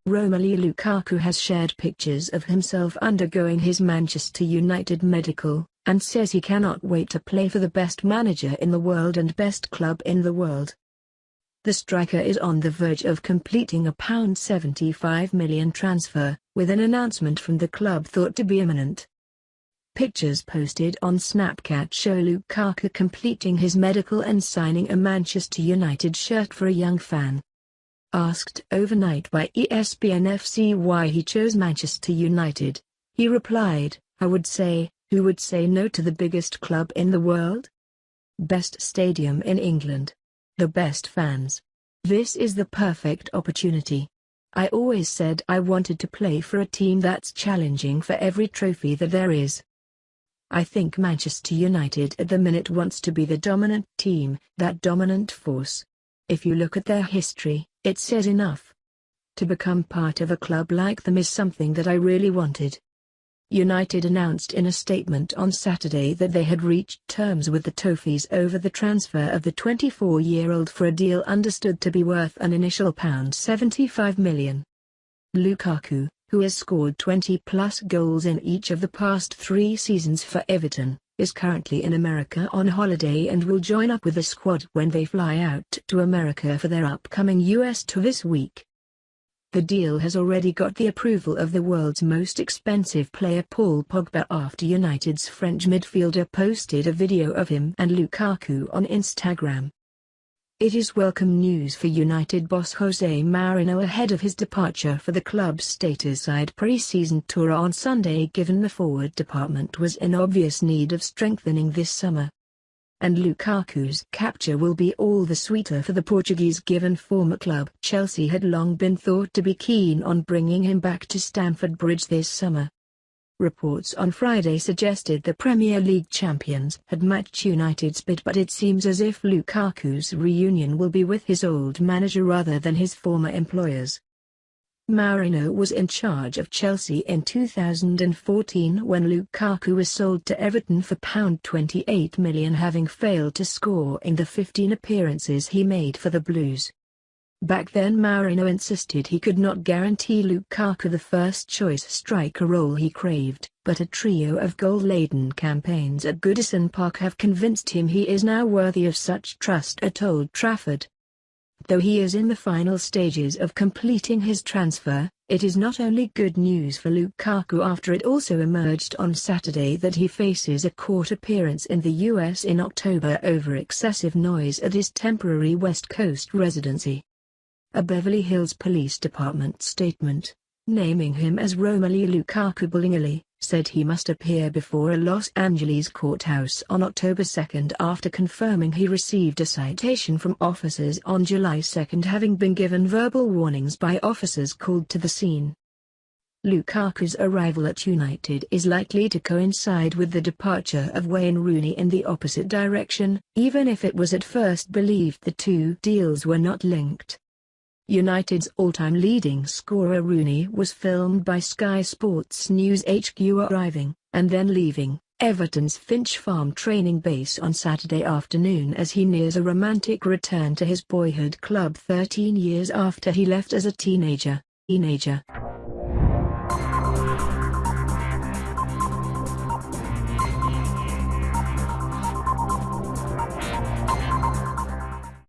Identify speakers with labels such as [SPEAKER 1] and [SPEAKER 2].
[SPEAKER 1] Romelu Lukaku has shared pictures of himself undergoing his Manchester United medical, and says he cannot wait to play for the best manager in the world and best club in the world. The striker is on the verge of completing a £75 million transfer, with an announcement from the club thought to be imminent. Pictures posted on Snapchat show Lukaku completing his medical and signing a Manchester United shirt for a young fan. Asked overnight by ESPN FC why he chose Manchester United, he replied, "I would say, who would say no to the biggest club in the world? Best stadium in England. The best fans. This is the perfect opportunity. I always said I wanted to play for a team that's challenging for every trophy that there is. I think Manchester United at the minute wants to be the dominant team, that dominant force. If you look at their history, it says enough. To become part of a club like them is something that I really wanted." United announced in a statement on Saturday that they had reached terms with the Toffees over the transfer of the 24-year-old for a deal understood to be worth an initial £75 million. Lukaku, who has scored 20-plus goals in each of the past 3 seasons for Everton, is currently in America on holiday and will join up with the squad when they fly out to America for their upcoming US tour this week. The deal has already got the approval of the world's most expensive player Paul Pogba after United's French midfielder posted a video of him and Lukaku on Instagram. It is welcome news for United boss Jose Mourinho ahead of his departure for the club's stateside pre-season tour on Sunday, given the forward department was in obvious need of strengthening this summer. And Lukaku's capture will be all the sweeter for the Portuguese, given former club Chelsea had long been thought to be keen on bringing him back to Stamford Bridge this summer. Reports on Friday suggested the Premier League champions had matched United's bid, but it seems as if Lukaku's reunion will be with his old manager rather than his former employers. Mourinho was in charge of Chelsea in 2014 when Lukaku was sold to Everton for £28 million, having failed to score in the 15 appearances he made for the Blues. Back then Mourinho insisted he could not guarantee Lukaku the first-choice striker role he craved, but a trio of goal-laden campaigns at Goodison Park have convinced him he is now worthy of such trust at Old Trafford. Though he is in the final stages of completing his transfer, it is not only good news for Lukaku after it also emerged on Saturday that he faces a court appearance in the US in October over excessive noise at his temporary West Coast residency. A Beverly Hills Police Department statement, naming him as Romelu Lukaku Bullingley, said he must appear before a Los Angeles courthouse on October 2 after confirming he received a citation from officers on July 2, having been given verbal warnings by officers called to the scene. Lukaku's arrival at United is likely to coincide with the departure of Wayne Rooney in the opposite direction, even if it was at first believed the two deals were not linked. United's all-time leading scorer Rooney was filmed by Sky Sports News HQ arriving, and then leaving, Everton's Finch Farm training base on Saturday afternoon as he nears a romantic return to his boyhood club 13 years after he left as a teenager.